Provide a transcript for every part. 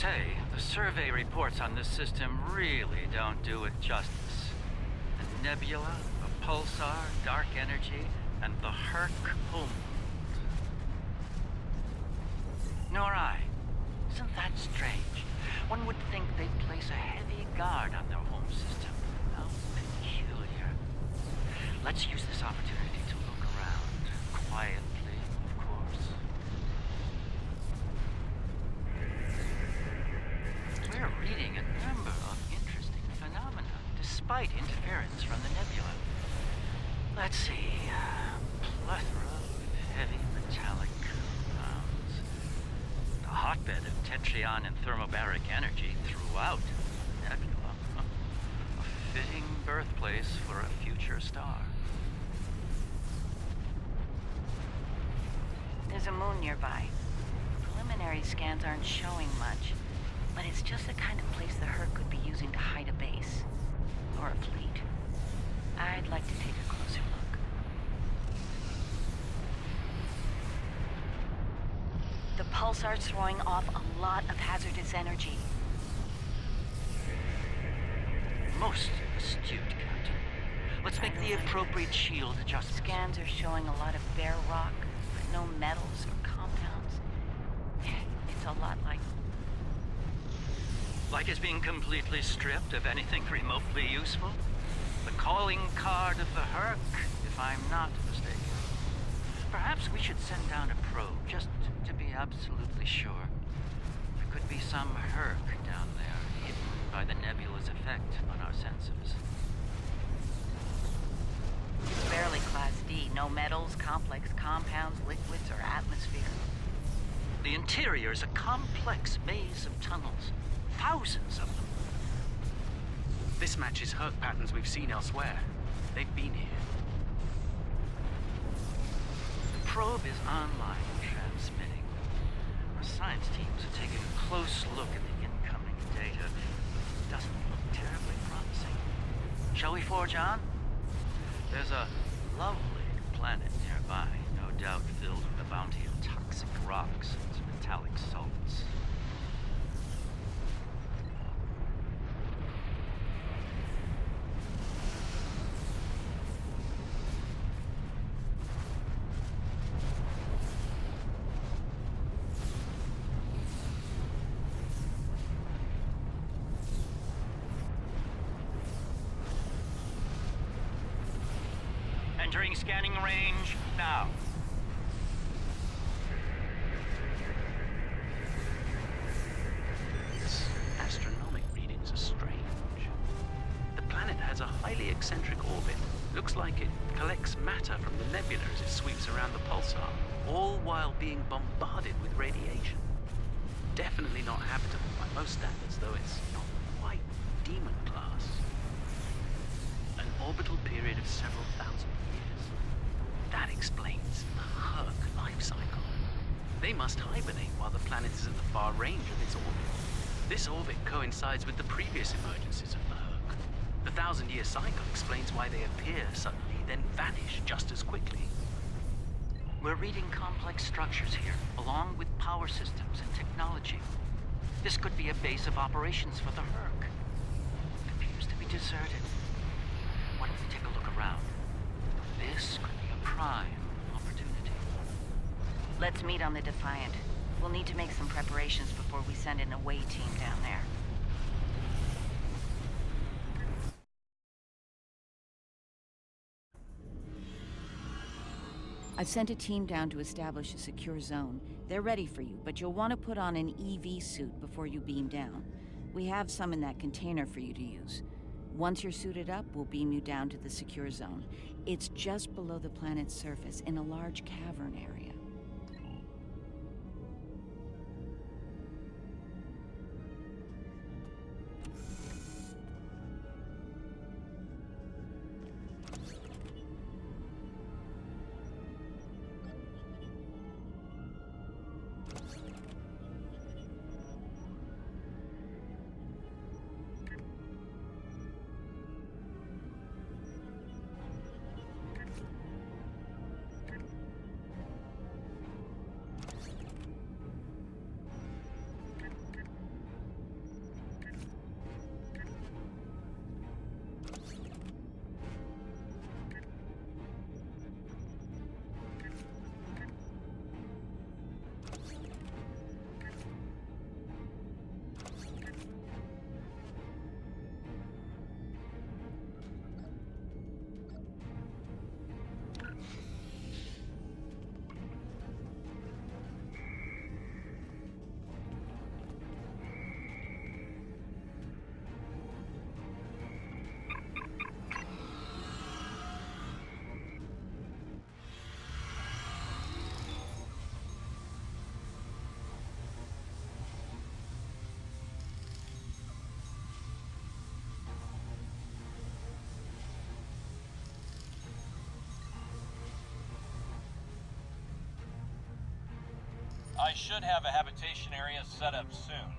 say, the survey reports on this system really don't do it justice. The nebula, the pulsar, dark energy, and the Herc home. Nor I. Isn't that strange? One would think they'd place a heavy guard on their home system. How peculiar. Let's use this opportunity to look around. Quietly, of course. We're reading a number of interesting phenomena, despite interference from the nebula. Let's see. Plethora of heavy metallic compounds. A hotbed of tetryon and thermobaric energy throughout the nebula. A fitting birthplace for a future star. There's a moon nearby. Preliminary scans aren't showing much, but it's just the kind of place the Herc could be using to hide a base. Or a fleet. I'd like to take a closer look. The pulsar's throwing off a lot of hazardous energy. Most astute, Captain. Let's make the appropriate shield adjustments. Scans are showing a lot of bare rock, but no metals or compounds. It's a lot like... Like it's being completely stripped of anything remotely useful? The calling card of the Herc, if I'm not mistaken. Perhaps we should send down a probe, just to be absolutely sure. There could be some Herc down there, hidden by the nebula's effect on our sensors. It's barely Class D. No metals, complex compounds, liquids, or atmosphere. The interior is a complex maze of tunnels. Thousands of them. This matches Herc patterns we've seen elsewhere. They've been here. The probe is online transmitting. Our science teams are taking a close look at the incoming data. It doesn't look terribly promising. Shall we forge on? There's a lovely planet nearby, no doubt filled with a bounty of toxic rocks and metallic salts. Entering scanning range now. Its astronomic readings are strange. The planet has a highly eccentric orbit. Looks like it collects matter from the nebula as it sweeps around the pulsar, all while being bombarded with radiation. Definitely not habitable by most standards, though it's not quite demon class. An orbital period of several thousand years. That explains the Herc life cycle. They must hibernate while the planet is at the far range of its orbit. This orbit coincides with the previous emergencies of the Herc. The 1,000-year cycle explains why they appear suddenly, then vanish just as quickly. We're reading complex structures here, along with power systems and technology. This could be a base of operations for the Herc. It appears to be deserted. Why don't we take a look around? This could be a prime opportunity. Let's meet on the Defiant. We'll need to make some preparations before we send an away team down there. I've sent a team down to establish a secure zone. They're ready for you, but you'll want to put on an EV suit before you beam down. We have some in that container for you to use. Once you're suited up, we'll beam you down to the secure zone. It's just below the planet's surface in a large cavern area. I should have a habitation area set up soon.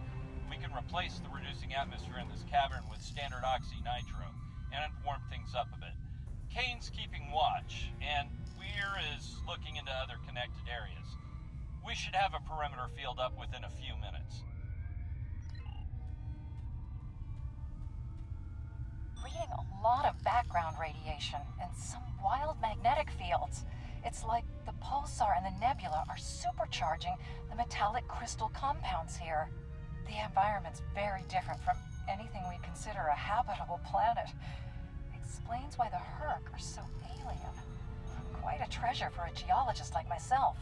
We can replace the reducing atmosphere in this cavern with standard oxy-nitro, and warm things up a bit. Kane's keeping watch, and Weir is looking into other connected areas. We should have a perimeter field up within a few minutes. Reading a lot of background radiation and some wild magnetic fields. It's like the pulsar and the nebula are supercharging the metallic crystal compounds here. The environment's very different from anything we'd consider a habitable planet. Explains why the Herc are so alien. Quite a treasure for a geologist like myself.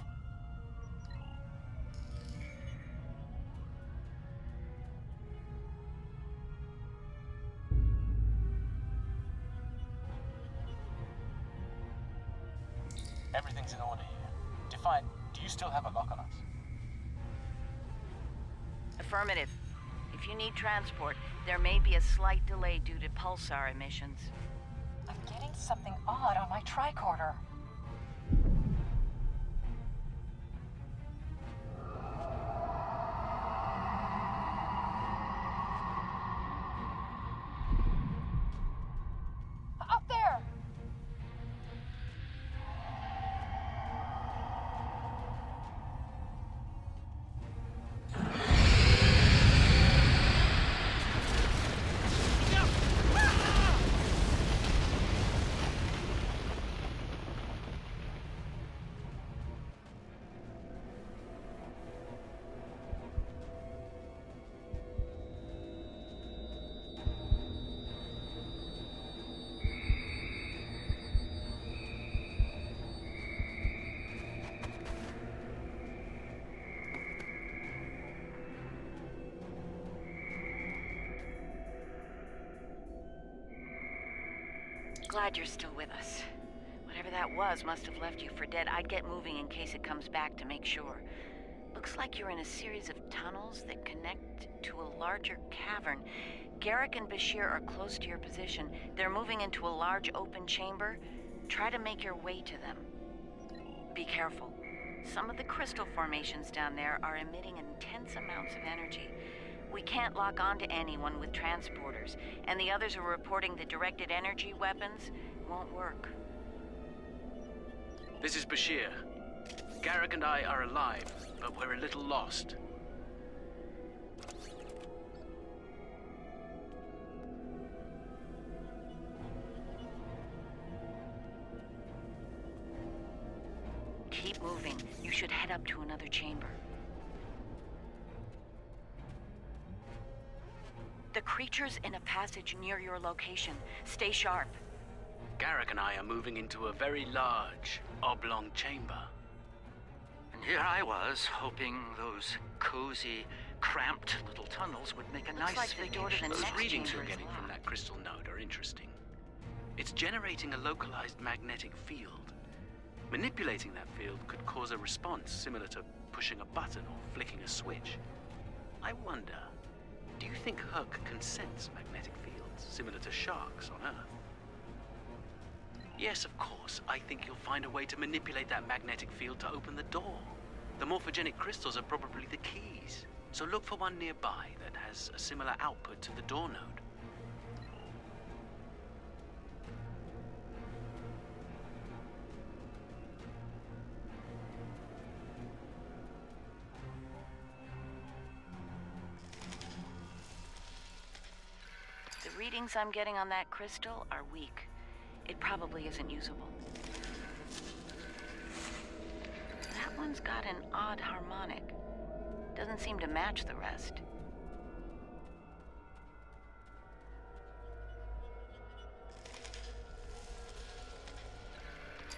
Everything's in order here. Define, do you still have a lock on us? Affirmative. If you need transport, there may be a slight delay due to pulsar emissions. I'm getting something odd on my tricorder. Up there! Glad you're still with us. Whatever that was must have left you for dead. I'd get moving in case it comes back to make sure. Looks like you're in a series of tunnels that connect to a larger cavern. Garrick and Bashir are close to your position. They're moving into a large open chamber. Try to make your way to them. Be careful. Some of the crystal formations down there are emitting intense amounts of energy. We can't lock onto anyone with transporters, and the others are reporting that directed energy weapons won't work. This is Bashir. Garrick and I are alive, but we're a little lost. Keep moving. You should head up to another chamber. The creature's in a passage near your location. Stay sharp. Garrick and I are moving into a very large, oblong chamber. And here I was, hoping those cozy, cramped little tunnels would make a Looks nice like the door to the vacation. next Those readings chamber you're is getting from locked. that crystal node are interesting. It's generating a localized magnetic field. Manipulating that field could cause a response similar to pushing a button or flicking a switch. I wonder, do you think Herc can sense magnetic fields similar to sharks on Earth? Yes, of course. I think you'll find a way to manipulate that magnetic field to open the door. The morphogenic crystals are probably the keys. So look for one nearby that has a similar output to the door node. The readings I'm getting on that crystal are weak. It probably isn't usable. That one's got an odd harmonic. Doesn't seem to match the rest.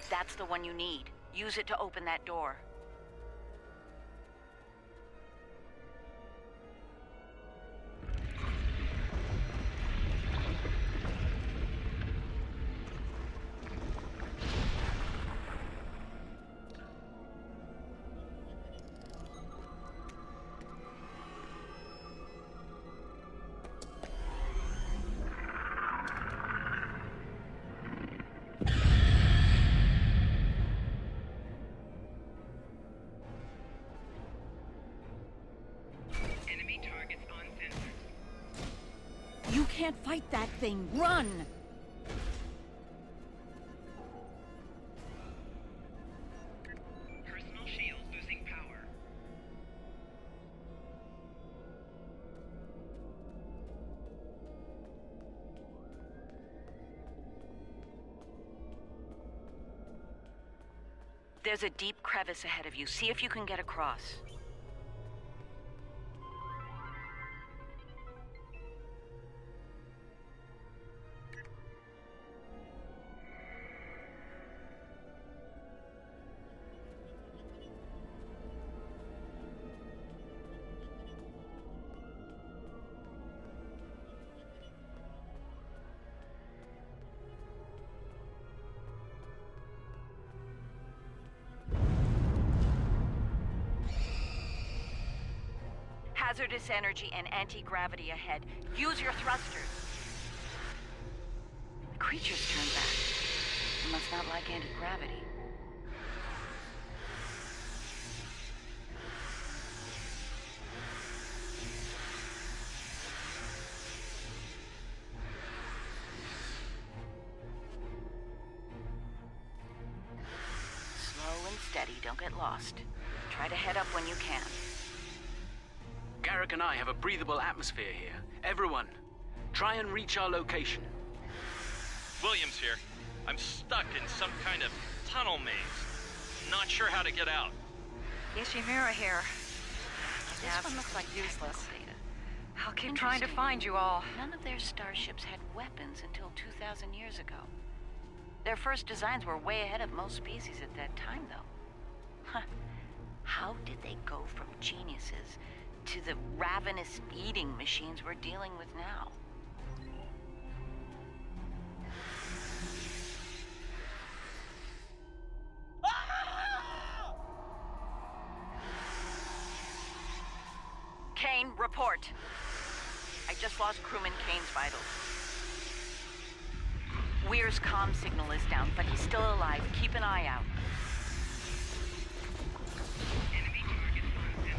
That's the one you need. Use it to open that door. can't fight that thing. Run! Personal shield losing power. There's a deep crevice ahead of you. See if you can get across. Hazardous energy and anti-gravity ahead. Use your thrusters. The creature's turned back. It must not like anti-gravity. Slow and steady, don't get lost. Try to head up when you can. Garrick and I have a breathable atmosphere here. Everyone, try and reach our location. Williams here. I'm stuck in some kind of tunnel maze. Not sure how to get out. Ishimura here. This one looks like useless. Data. I'll keep trying to find you all. None of their starships had weapons until 2,000 years ago. Their first designs were way ahead of most species at that time, though. Huh. How did they go from geniuses to the ravenous eating machines we're dealing with now? Kane, report. I just lost crewman Kane's vitals. Weir's comm signal is down, but he's still alive. Keep an eye out. Enemy target on sensor.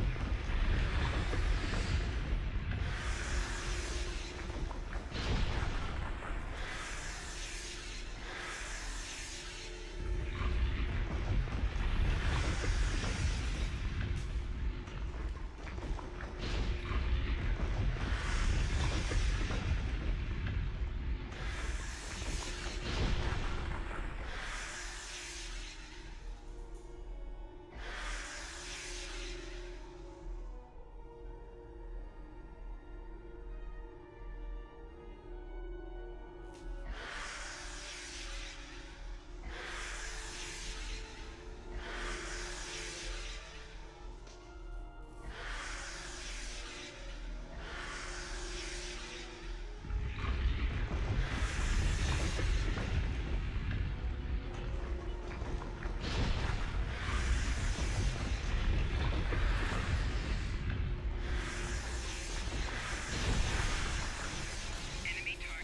Enemy target on sensor.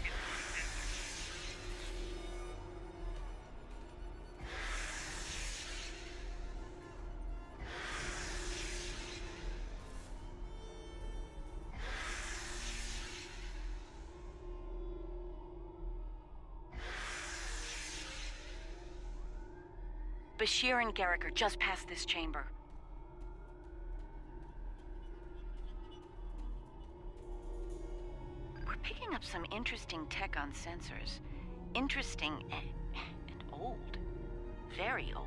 Bashir and Garrick are just past this chamber. We're picking up some interesting tech on sensors. Interesting and old. Very old.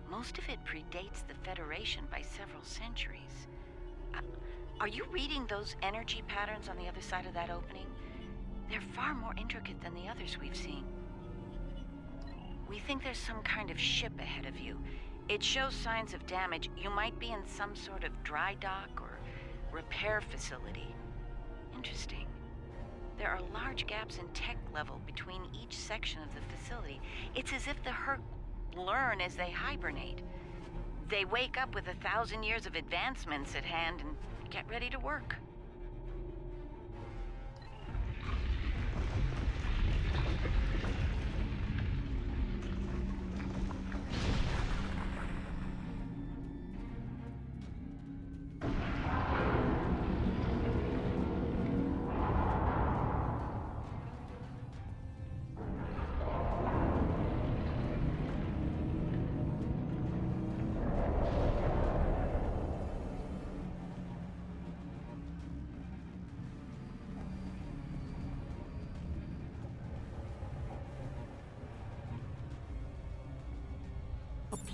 Most of it predates the Federation by several centuries. Are you reading those energy patterns on the other side of that opening? They're far more intricate than the others we've seen. We think there's some kind of ship ahead of you. It shows signs of damage. You might be in some sort of dry dock or repair facility. Interesting. There are large gaps in tech level between each section of the facility. It's as if the Hurt learn as they hibernate. They wake up with 1,000 years of advancements at hand and get ready to work.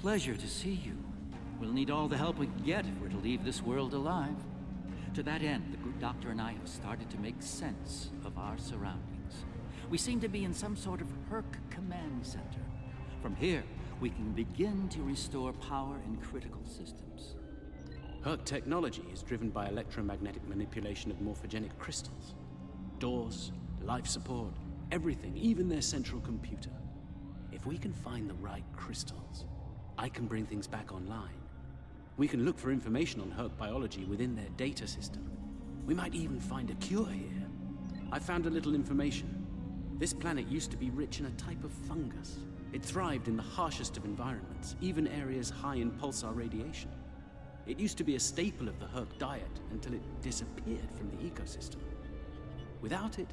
pleasure to see you. We'll need all the help we can get if we're to leave this world alive. To that end, the good doctor and I have started to make sense of our surroundings. We seem to be in some sort of Herc command center. From here, we can begin to restore power in critical systems. Herc technology is driven by electromagnetic manipulation of morphogenic crystals. Doors, life support, everything, even their central computer. If we can find the right crystals, I can bring things back online. We can look for information on Herc biology within their data system. We might even find a cure here. I found a little information. This planet used to be rich in a type of fungus. It thrived in the harshest of environments, even areas high in pulsar radiation. It used to be a staple of the Herc diet until it disappeared from the ecosystem. Without it,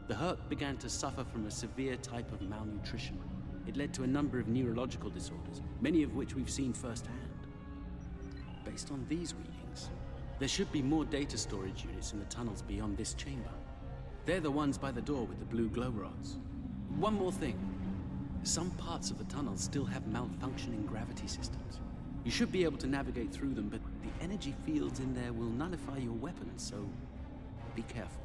the Herc began to suffer from a severe type of malnutrition. It led to a number of neurological disorders, many of which we've seen firsthand. Based on these readings, there should be more data storage units in the tunnels beyond this chamber. They're the ones by the door with the blue glow rods. One more thing. Some parts of the tunnels still have malfunctioning gravity systems. You should be able to navigate through them, but the energy fields in there will nullify your weapons, so be careful.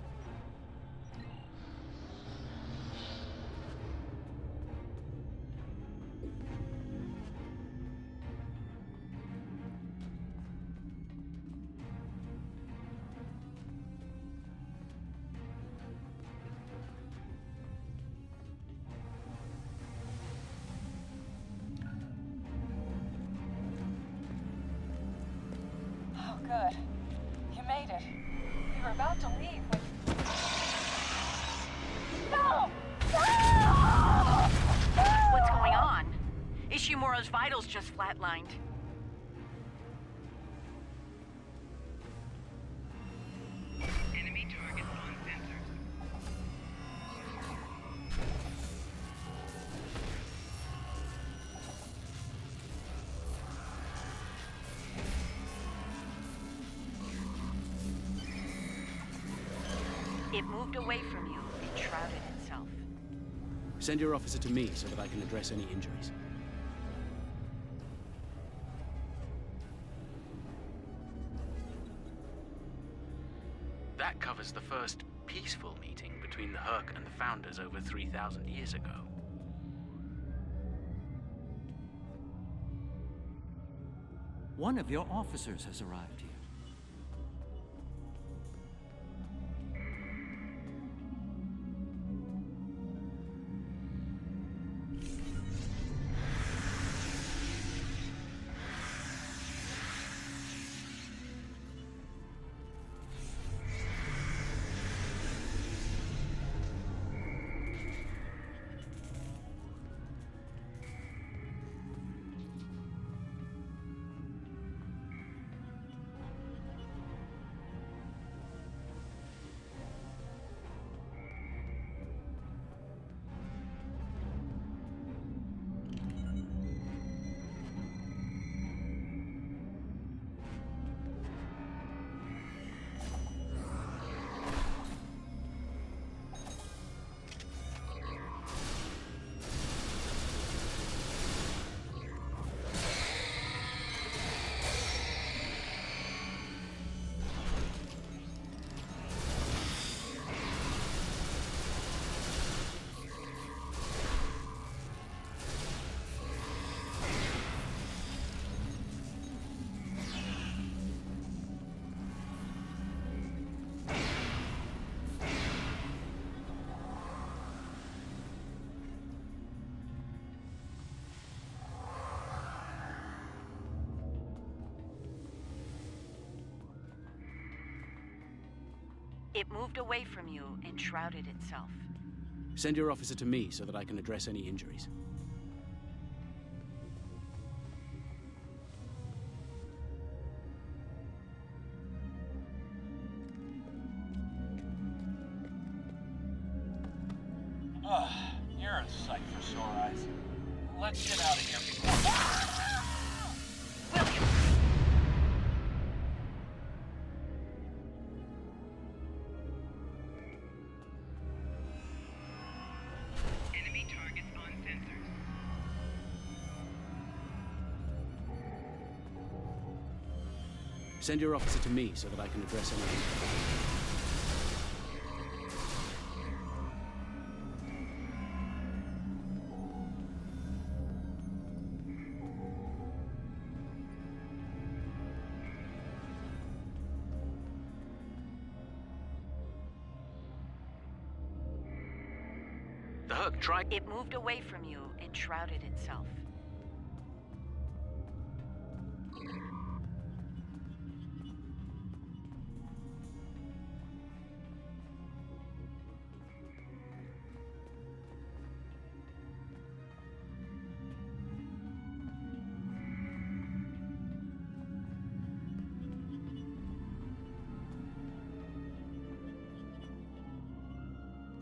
Oh, good. You made it. We were about to leave with... No! No! What's going on? Ishimura's vitals just flatlined. Enemy target on sensors. It moved away from you and shrouded itself. Send your officer to me so that I can address any injuries. That covers the first peaceful meeting between the Herc and the Founders over 3,000 years ago. One of your officers has arrived here. It moved away from you and shrouded itself. Send your officer to me so that I can address any injuries. You're a sight for sore eyes. Let's get out of here before... William! Enemy targets on sensors. Send your officer to me so that I can address anything. The hook, try... It moved away from you and shrouded itself.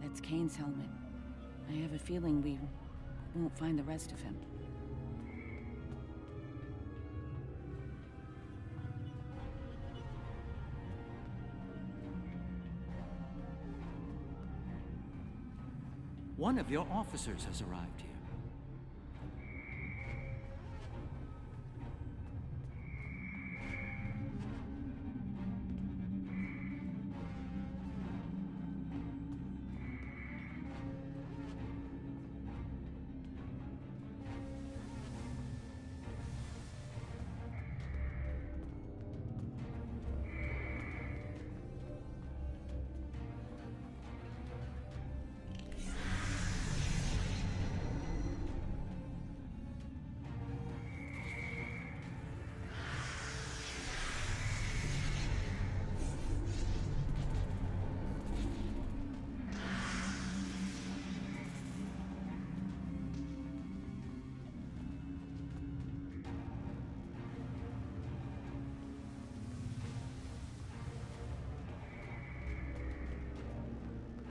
That's Kane's helmet. I have a feeling we won't find the rest of him. One of your officers has arrived here.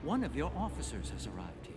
One of your officers has arrived here.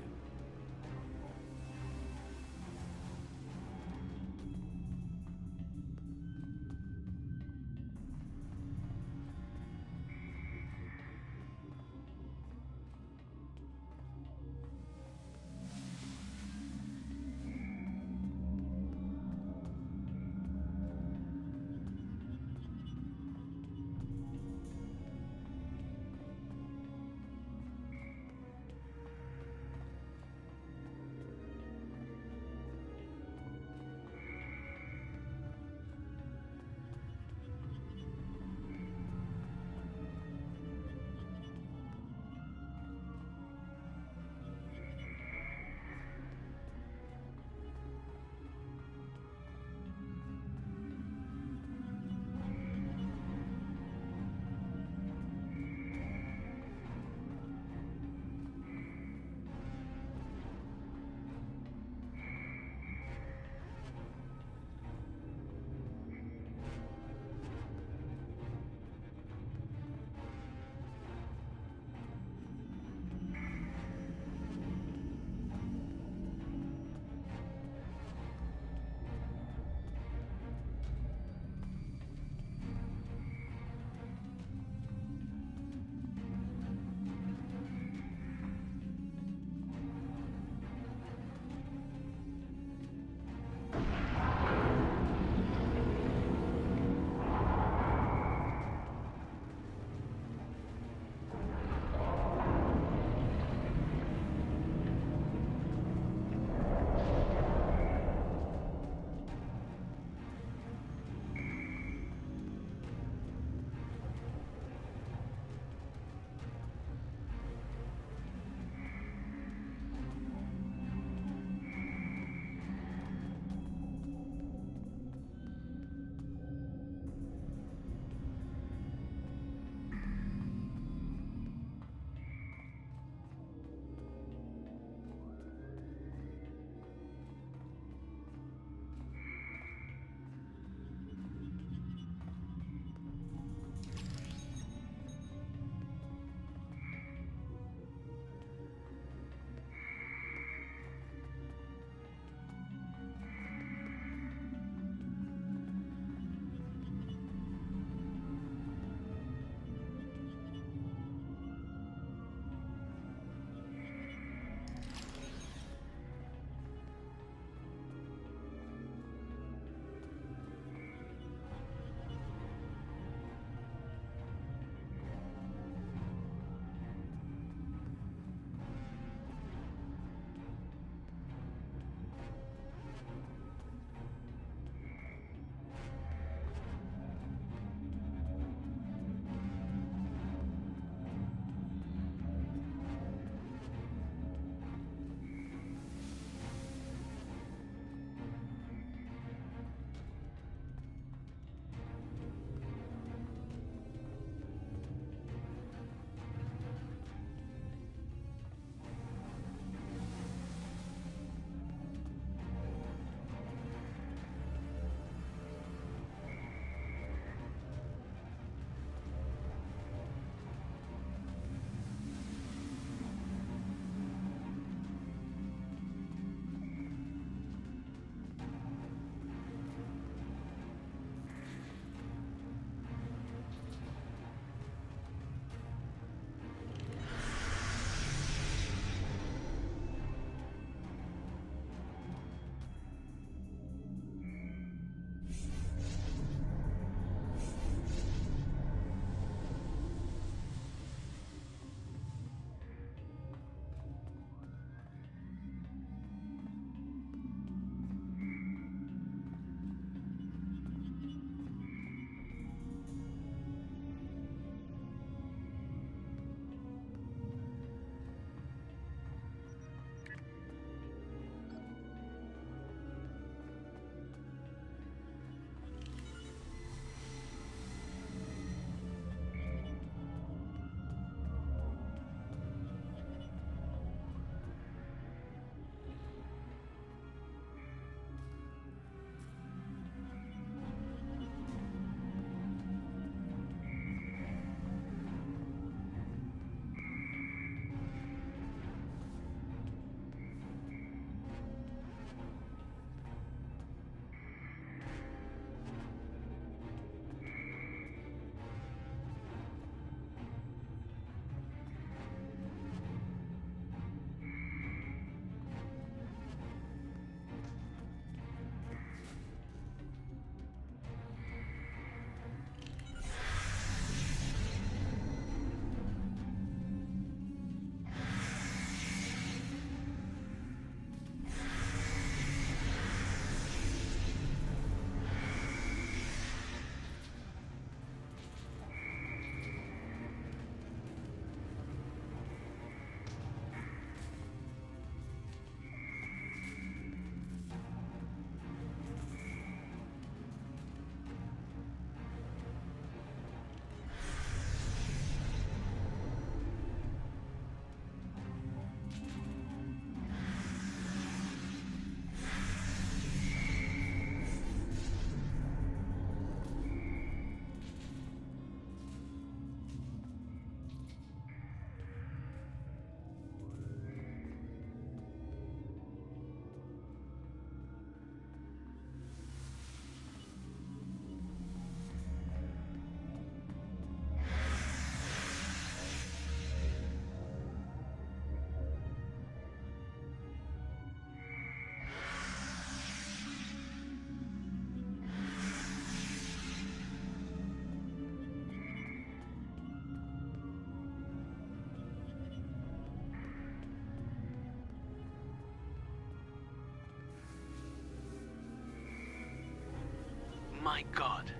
God.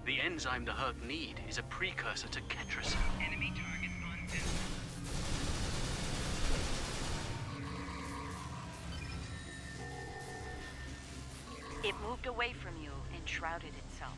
The enzyme the Herc need is a precursor to Ketracel. Enemy target on sensor. It moved away from you and shrouded itself.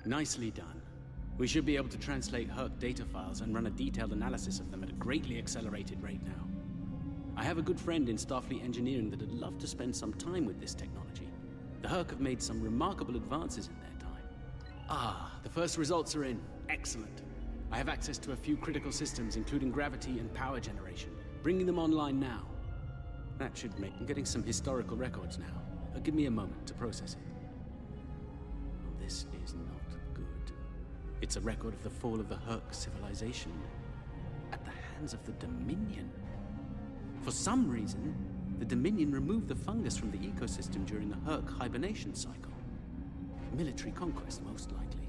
Nicely done. We should be able to translate Herc data files and run a detailed analysis of them at a greatly accelerated rate now. I have a good friend in Starfleet engineering that'd love to spend some time with this technology. The Herc have made some remarkable advances in their time. Ah, the first results are in. Excellent. I have access to a few critical systems, including gravity and power generation. Bringing them online now. That should make them getting some historical records now. Give me a moment to process it. Oh, this is not good. It's a record of the fall of the Herc civilization at the hands of the Dominion. For some reason, the Dominion removed the fungus from the ecosystem during the Herc hibernation cycle. Military conquest, most likely.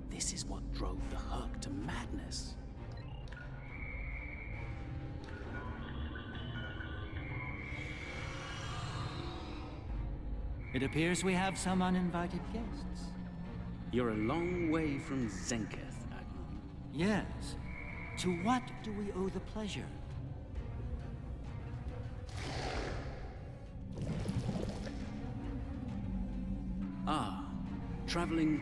This is what drove the Herc to madness. It appears we have some uninvited guests. You're a long way from Zenketh, Admiral. Yes. To what do we owe the pleasure? Ah, traveling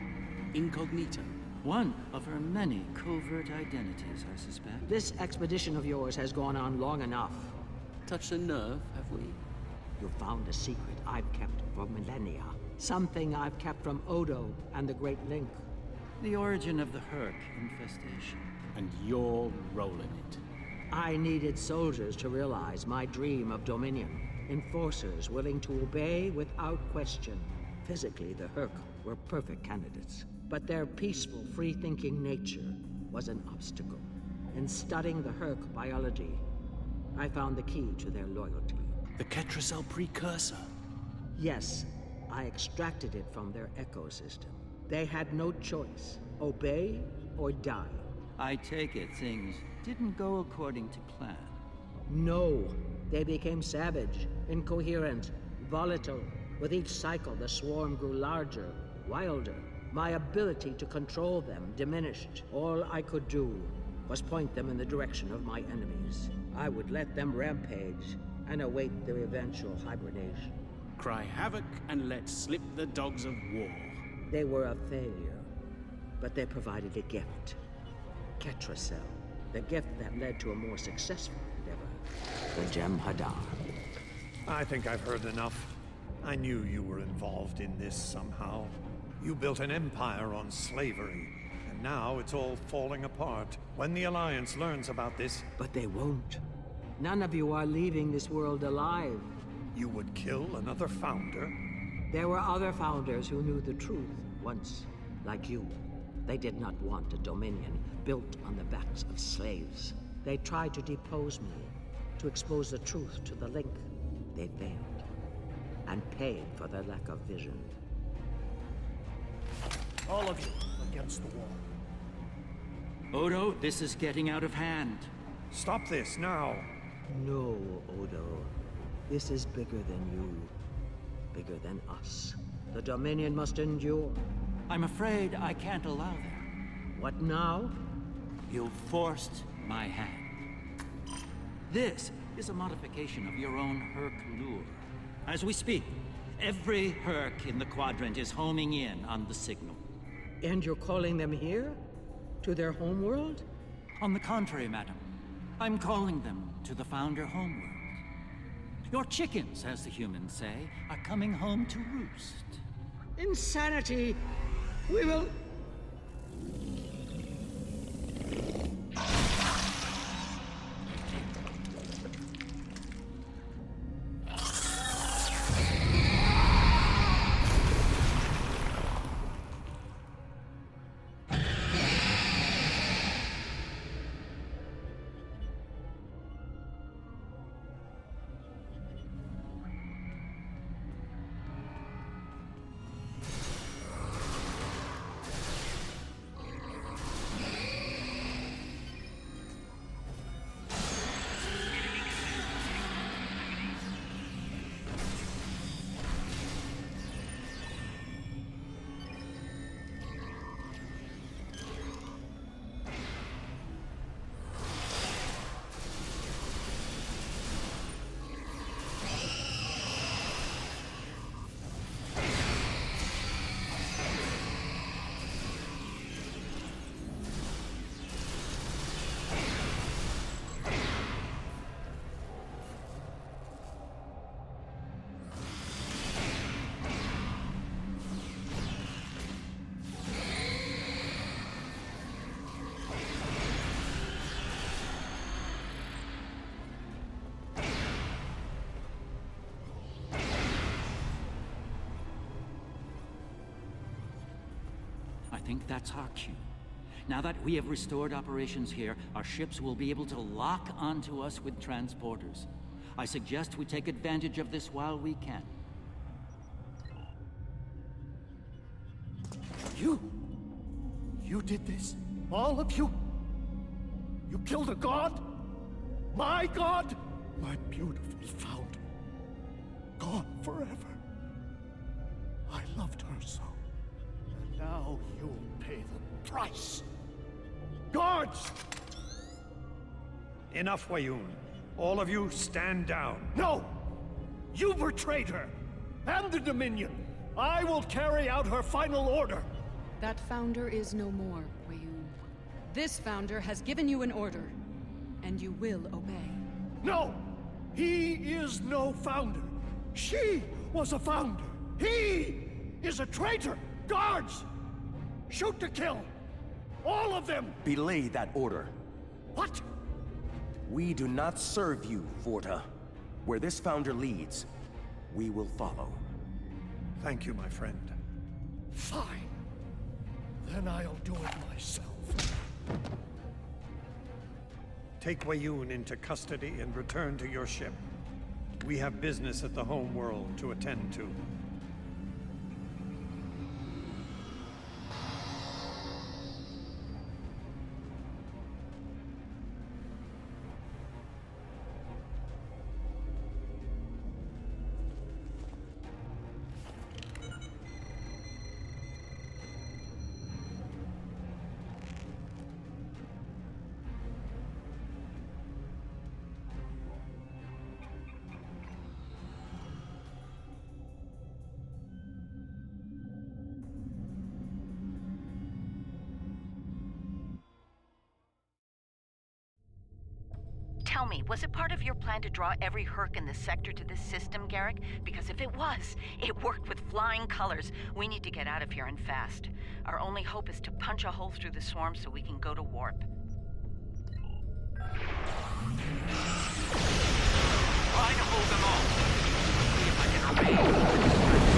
incognito. One of her many covert identities, I suspect. This expedition of yours has gone on long enough. Touched a nerve, have we? You found a secret I've kept for millennia. Something I've kept from Odo and the Great Link. The origin of the Herc infestation. And your role in it. I needed soldiers to realize my dream of dominion. Enforcers willing to obey without question. Physically, the Herc were perfect candidates. But their peaceful, free-thinking nature was an obstacle. In studying the Herc biology, I found the key to their loyalty. The Ketracel precursor. Yes, I extracted it from their ecosystem. They had no choice. Obey or die. I take it things didn't go according to plan. No, they became savage, incoherent, volatile. With each cycle, the swarm grew larger, wilder. My ability to control them diminished. All I could do was point them in the direction of my enemies. I would let them rampage and await their eventual hibernation. Cry havoc and let slip the dogs of war. They were a failure, but they provided a gift. Ketracel, the gift that led to a more successful endeavor, the Gem Hadar. I think I've heard enough. I knew you were involved in this somehow. You built an empire on slavery, and now it's all falling apart. When the Alliance learns about this... But they won't. None of you are leaving this world alive. You would kill another founder? There were other founders who knew the truth once, like you. They did not want a dominion built on the backs of slaves. They tried to depose me, to expose the truth to the link. They failed, and paid for their lack of vision. All of you, against the wall. Odo, this is getting out of hand. Stop this, now! No, Odo. This is bigger than you. Bigger than us. The Dominion must endure. I'm afraid I can't allow that. What now? You've forced my hand. This is a modification of your own Herc lure. As we speak, every Herc in the Quadrant is homing in on the signal. And you're calling them here? To their homeworld? On the contrary, madam. I'm calling them to the Founder homeworld. Your chickens, as the humans say, are coming home to roost. Insanity! We will... I think that's our cue. Now that we have restored operations here, our ships will be able to lock onto us with transporters. I suggest we take advantage of this while we can. You did this? All of you? You killed a god? My god? My beautiful founder. Gone forever. I loved her so. And now you'll pay the price. Guards! Enough, Wayun. All of you stand down. No! You betrayed her! And the Dominion! I will carry out her final order! That founder is no more, Wayun. This founder has given you an order, and you will obey. No! He is no founder. She was a founder. He is a traitor! Guards! Shoot to kill! All of them! Belay that order. What? We do not serve you, Vorta. Where this founder leads, we will follow. Thank you, my friend. Fine. Then I'll do it myself. Take Wayun into custody and return to your ship. We have business at the home world to attend to. Tell me, was it part of your plan to draw every Herc in the sector to this system, Garrick? Because if it was, it worked with flying colors. We need to get out of here and fast. Our only hope is to punch a hole through the swarm so we can go to warp. Try to hold them off. See if I can arrange.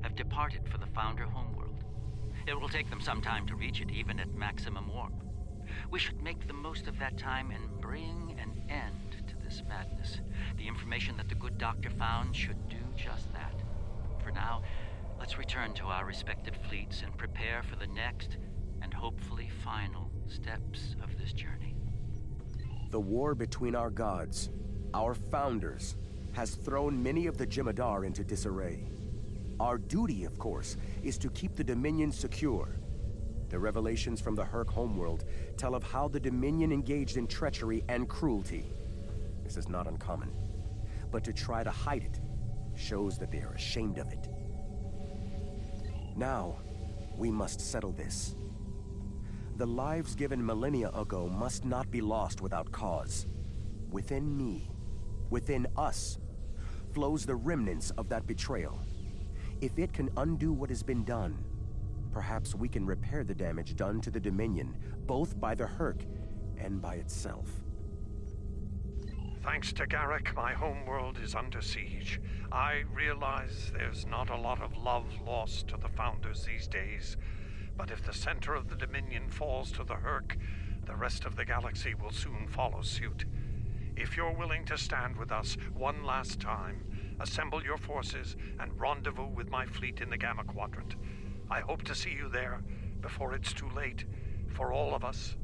Have departed for the Founder homeworld. It will take them some time to reach it, even at maximum warp. We should make the most of that time and bring an end to this madness. The information that the good doctor found should do just that. For now, let's return to our respective fleets and prepare for the next and hopefully final steps of this journey. The war between our gods, our founders, has thrown many of the Jem'Hadar into disarray. Our duty, of course, is to keep the Dominion secure. The revelations from the Herc homeworld tell of how the Dominion engaged in treachery and cruelty. This is not uncommon. But to try to hide it shows that they are ashamed of it. Now, we must settle this. The lives given millennia ago must not be lost without cause. Within me, within us, flows the remnants of that betrayal. If it can undo what has been done, perhaps we can repair the damage done to the Dominion, both by the Herc and by itself. Thanks to Garrick, my homeworld is under siege. I realize there's not a lot of love lost to the Founders these days, but if the center of the Dominion falls to the Herc, the rest of the galaxy will soon follow suit. If you're willing to stand with us one last time, assemble your forces and rendezvous with my fleet in the Gamma Quadrant. I hope to see you there before it's too late for all of us.